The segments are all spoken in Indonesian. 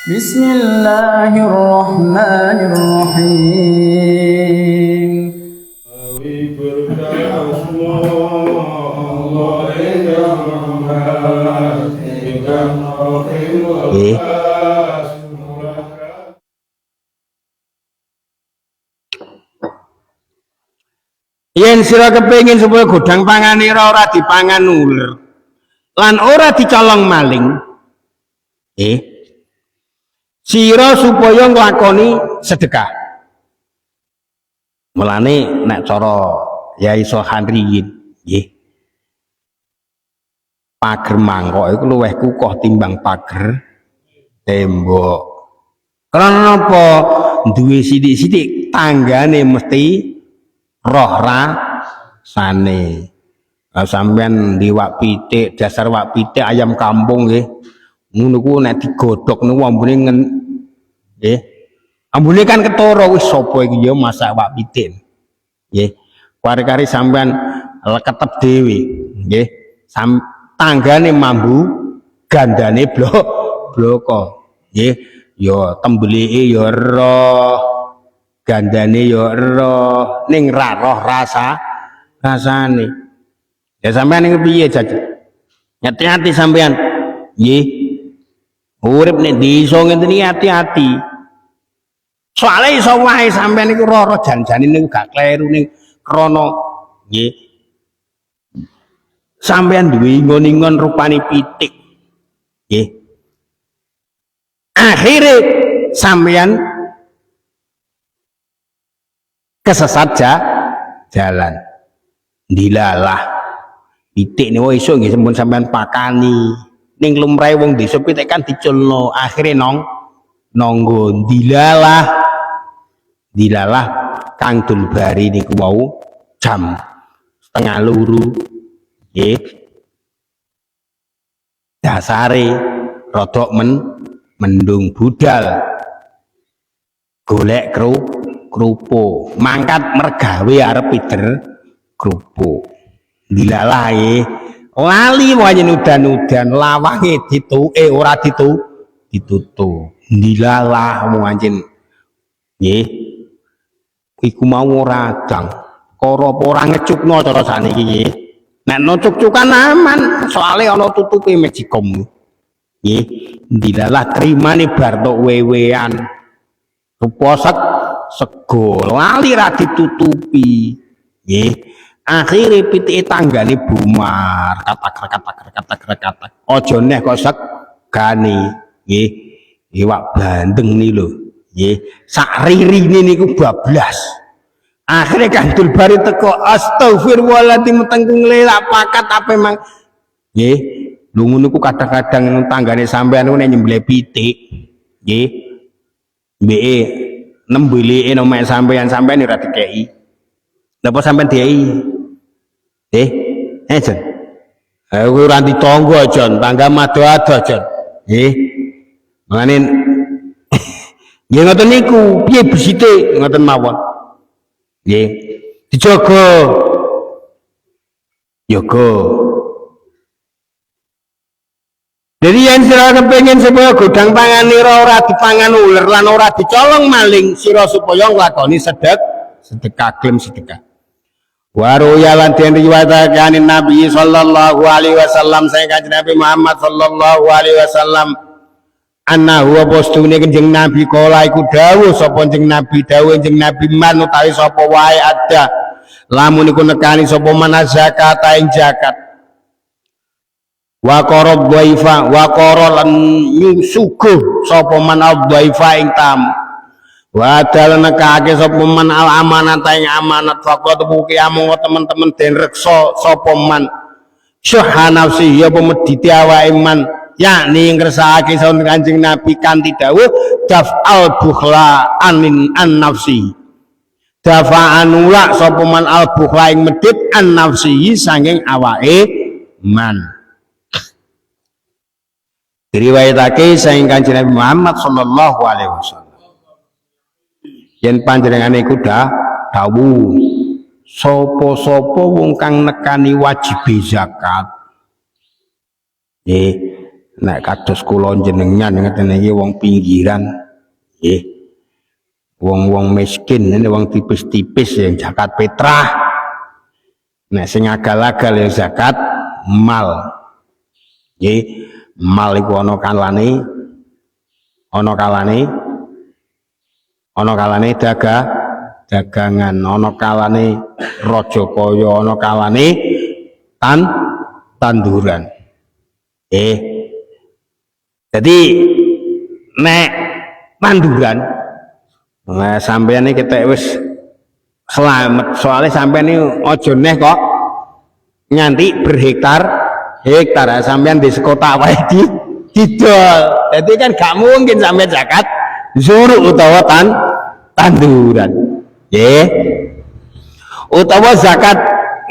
Bismillahirrahmanirrahim. Yen sira kepengin supaya godhang panganira ora dipangan uler lan ora dicolong maling, sira supaya nglakoni sedekah. Mulane nek cara Yai Sohandriyin, nggih, pager mangkok iku luwih kukuh timbang pager tembok. Karena apa? Duwe sithik-sithik tanggane mesti roh rasane. Sampean di wak pitik, dasar wak pitik ayam kampung nggih. Ngono ku nek digodhog niku ambune nggih. Ambune kan ketara wis sapa iki ya masak wak pitik. Nggih. Kari-kari sampean leketep dhewe, nggih. Tanggane mambu, gandane bloko. Nggih. Ya tembelike ya roh, gandane ya roh, ning ra roh rasane. Ya sampean niku piye jajan? Hati-hati sampean. Nggih. Urip nek desa ngene iki hati-hati. Soale iso wae sampean niku roh jan-jane niku gak kleru ning krana nggih. Sampean duwe ingon-ingon rupane pitik. Nggih. Akhirnya sampean kesesat jalan. Dilalah pitik niku iso nggih sampun sampean pakani ning lumrahe wong desa pitik kan diculno akhire nonggo dilalah Kang Dulbari niku wau jam 12:30 nggih dasare rodok mendung budal golek kerupuk mangkat mergawe arep pider kerupuk dilalah lali wae udan-udan lawange ora ditutup dilalah wong anjen nggih iku mau ora adang karo apa ora ngecukno cara saniki nggih nek cuk-cukan aman soalé ana tutupe mejikom nggih dilalah trimane bar tok wewean rupa sego lali ra ditutupi nggih akhire pitike tanggane bumar katak aja neh kok segane nggih iwak bandeng ni lho nggih sak ririne niku bablas akhire Kang Dulbari teko astagfirullahaladzim tengkung lelak pakat apa emang nggih lho ngono ku kadang-kadang tanggane sampean niku nek nyembelih pitik nggih mbeke nembelike nek sampean ora dikeki napa sampean diei Jon aku ora ditangga Jon tangga mado-ado Jon nggih mangane nggih ngoten niku piye besite ngoten mawon nggih dijaga jadi yang sira kepengin supaya godhang panganira ora dipangan uler lan ora dicolong maling sira supaya nglakoni sedekah klaim sedekah. Waru yalan den riwayatake Nabi sallallahu alaihi wasallam saya kanjeng Nabi Muhammad sallallahu alaihi wasallam annahu postune kanjeng Nabi kala iku dawuh sapa kanjeng Nabi man utawi sapa wae ada lamun iku nekani sapa man zakat ing zakat wa qarab dhaifa wa qara lan nyusuguh sapa man dhaifa ing tamu wa dal nekake sapa man al amanat ing amanat faqat buki amung teman-teman den reksa sapa man syuha nafsi ya pemedhiti awake man yakni ngresakake saun Kanjeng Nabi kanthi dawuh daf'al bukhla an nafsi dafa'an ula sapa man al bukhla ing medhit an nafsi saking awake man. Diriwayatake saking Kanjeng Nabi Muhammad sallallahu alaihi wasallam yen panjenengane iku dawuh sapa-sapa wong kang nekani wajib zakat nek kados kula jenengan ngeten iki wong pinggiran nggih wong-wong miskin ini wong tipis-tipis yang zakat fitrah nek sing agal-agal ya zakat mal nggih mal iku ana kalane dagangan ana kalane raja kaya ana kalane tanduran jadi nek tanduran nah sampeyan iki ketek wis selamat soalnya sampeyan iki aja neh kok nganti berhektar sampeyan di sekotak wae didol jadi kan gak mungkin sampeyan zakat zuru utawa tanduran nggih utawa zakat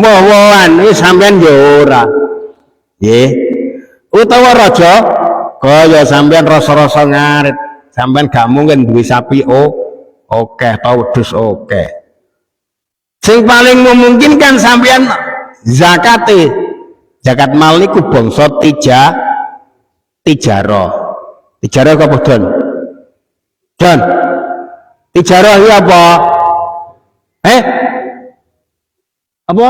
woh-wohan wis sampeyan ya ora nggih utawa raja kaya sampeyan rasa-rasa ngarit sampeyan gak mungkin duwe sapi oke tau wedhus oke sing paling memungkinkan sampeyan zakat mal niku bangsa tijarah apa Don tijarah iki apa apa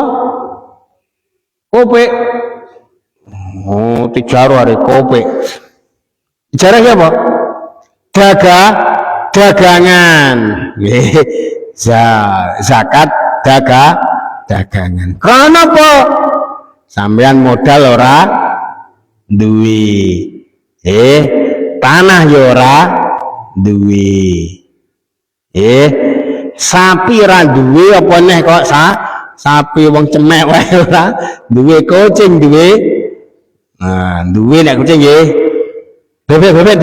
kopi tijarah are kopi tijarah iki apa dagangan zakat dagangan karena apa sampean modal ora duwe tanah ya ora duwe sapi ora duwe apa neh kok sapi wong cemek wae ora duwe kucing duwe nek kucing nggih bebek duwe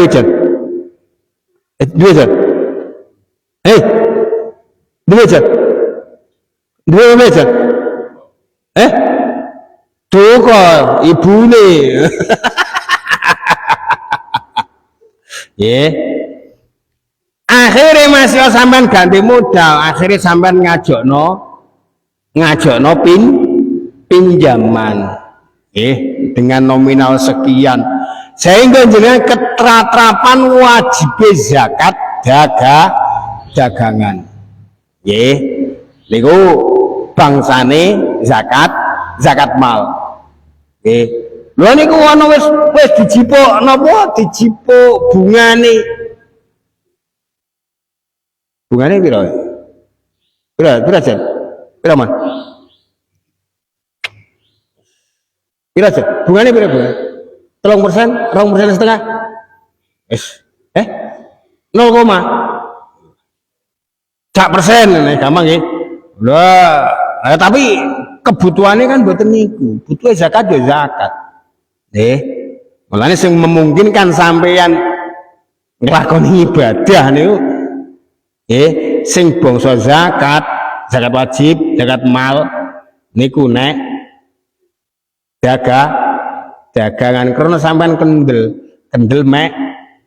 duwe tuh kok ibune akhirnya masih sampean ganti modal akhirnya sampean ngajokno pinjaman dengan nominal sekian sehingga jenengan ketratrapan wajib zakat dagangan niku bangsane zakat mal lho niku ana wis dijipuk napa dijipuk bungane pira Jan pira man pira Jan bungane pira 3%, 2,5%, wis 0, sak persen gampang nggih lah tapi kebutuhannya kan mboten niku butuh zakat ya zakat mulane sing memungkinkan sampeyan nglakoni ibadah niku sing bangsa zakat wajib zakat mal niku nek dagangan karena sampean kendel mek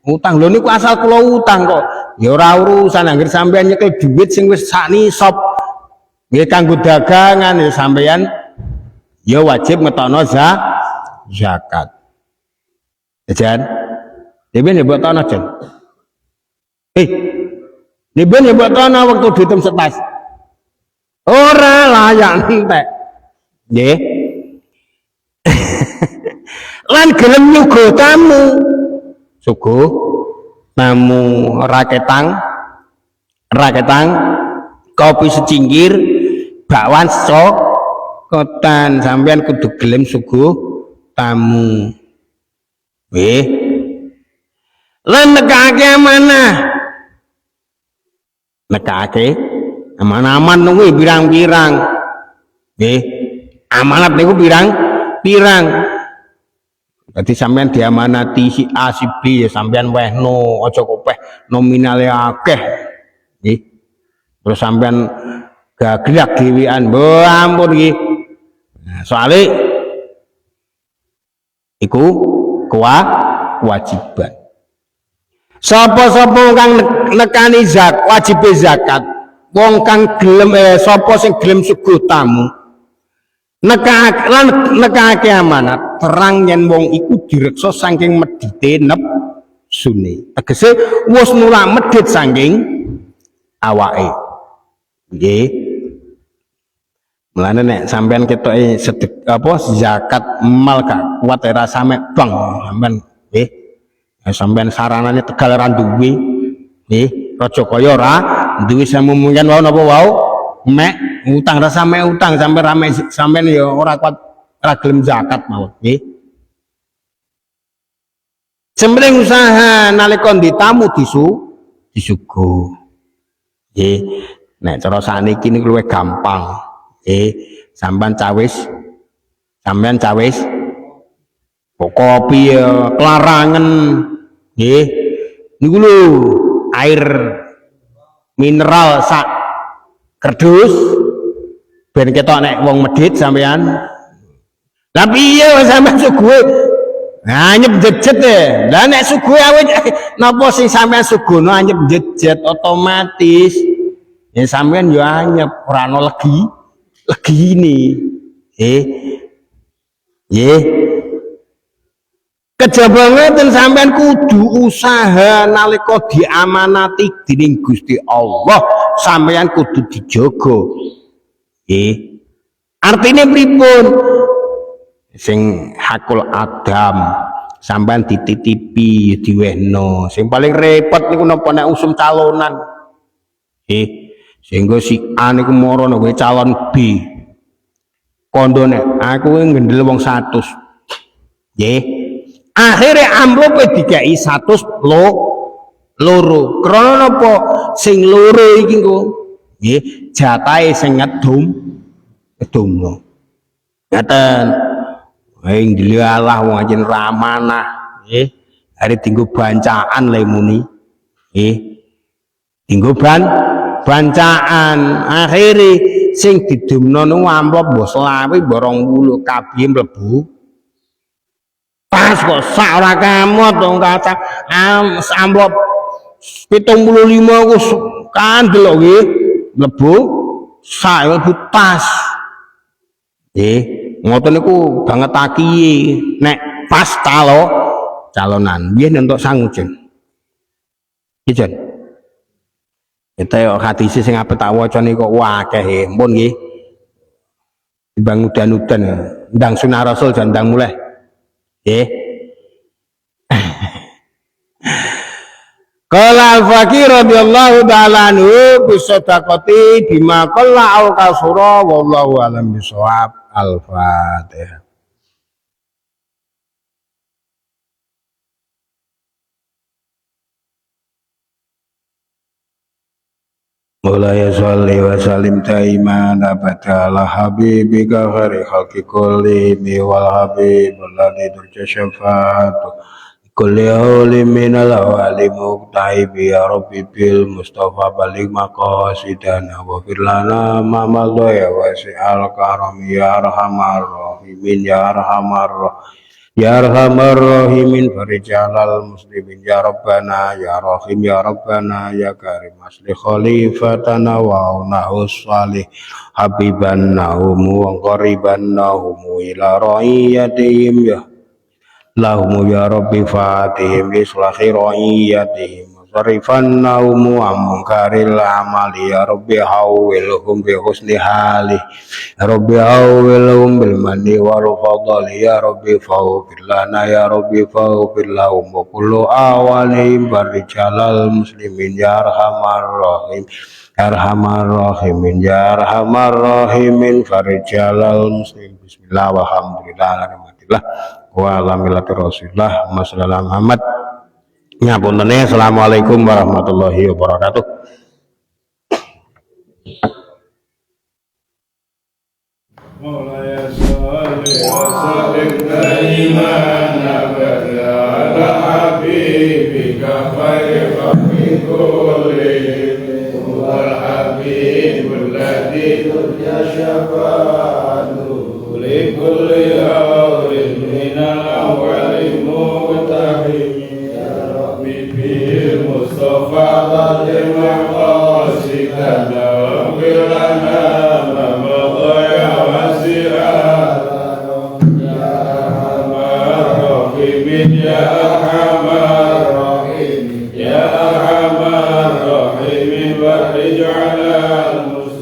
utang lho niku asal kula utang kok ya ora urusan anggere sampean nyekel duit sing wis sak nisab nggih kanggo dagangan ya sampeyan ya wajib ngetokno zakat. Jan. Dhewe ya mbok tono Jan. Dhewe ya mbok tono waktu ditem setas. Ora layak entek. Nggih. Lan gelem nyuguh tamu. Suguh tamu raketang kopi secingkir bakwan kotan sampean kudu gelem suguh tamu lan nekake aman nunggu pirang-pirang amanat niku pirang berarti sampean diamanati si A si B ya sampean wehno aja kopeh nominale akeh terus sampean gaglak dhewean ampun iki soalnya iku kewajiban sapa-sapa kang nekani wajib zakat wong kang gelem sapa sing gelem suguh tamu nekake amanat terang yen wong iku direksa saking medite nepsune tegese wis nulak medit saking awake nggih mulane nek sampean ketoke zakat mal gak kuat era sampe bang sampean nggih sampean saranane Tegal ra duwe nggih raja kaya ora duwe samumungkin wau napa wau mek utang rasa mek utang sampai rame sampean ya ora kuat ra gelem zakat mawon nggih sembring usaha nalika ditamu disuguh nggih nek cara saniki niku luwih gampang nggih sampean cawis kopi ya kelarangan nggih niku lho air mineral sak kerdus ben ketok nek wong medhit sampean lah piye sampean suguhe anyep jejet e lah nek suguhe awet napa sing sampean suguhno anyep jejet otomatis ya sampean yo anyep ora ana legine nggih kejaba ngeten sampean kudu usaha nalika diamanati dening Gusti Allah sampean kudu dijaga nggih artine pripun sing hakul adam sampean dititipi diwehno sing paling repot niku napa nek usum calonan nggih sehingga si A niku mara nek calon B kondone aku ngendel wong 100 nggih akhirnya amplope dikai 100 loro krana napa sing loro iki engko nggih jatahe sing ngedumno ngaten ing dilalah wong ajen ramanah nggih are dienggo bancaan le muni nggih dienggo bancaan akhire sing didumno niku amplop mbok selawe mbok 20 kabeh mlebu pas kok sak ora kamot wong kacang amplop 75 ku kandel nggih mlebu sak mlebu tas nggih ngoten niku banget aki nek pas calonan biyen entuk sangujen iki jan kita yo hadis sing apik tak waca niku akeh mpun nggih timbang udan-udan ndang sunah rasul jan ndang mulai nggih Qala al-Fakir radhiyallahu ta'ala anhu bisadaqati bima qalla aw kasura wallahu alam bisawab. Al-Fatihah. Mulai sholli wa salim taiman abada ala habibika khari khalqi kulli wal habib alladhi turja syafa'atu kulli hawli minal awali muqtaibi ya rabbi bil mustafa balik maqasidana wa firlana mamadho ya wasi'al karami ya arhamar rahimin ya arhamar rahimin farijalal muslimin ya rabbana ya rahim ya rabbana ya karim asli khalifatana wa nahus salih habiban nahumu wa qariban nahumu ila ra'iyatihim ya lahum ya rabbi fatihim lislahi ra'iyatihim sarifan naumu amkaril amali ya rabbi hawilhum bi husni hali ya rabbi hawilhum bil mani wal fadli ya rabbi faghfir lana ya rabbi faghfir lahum wa kullu awalihim barijalal muslimin ya arhamar rahim arhamar rahimin ya arhamar rahimin farijalal muslim bismillah walhamdulillah alhamdulillah wa alamilati rasulullah masallallahu Muhammad ngapunten. Assalamualaikum warahmatullahi wabarakatuh. Mulai sholli wa sallim daiman abada ala habibika khairi khalqi kullihim wal habibul ladzi turja syafa'atuhu li kulli amrin minal awwali muqtahim ya rabbi bil mustafa dhalim maqasidana wa bilana ma madha ya wasi'a أرحم الراحمين يا أرحم الراحمين فرج على المسلمين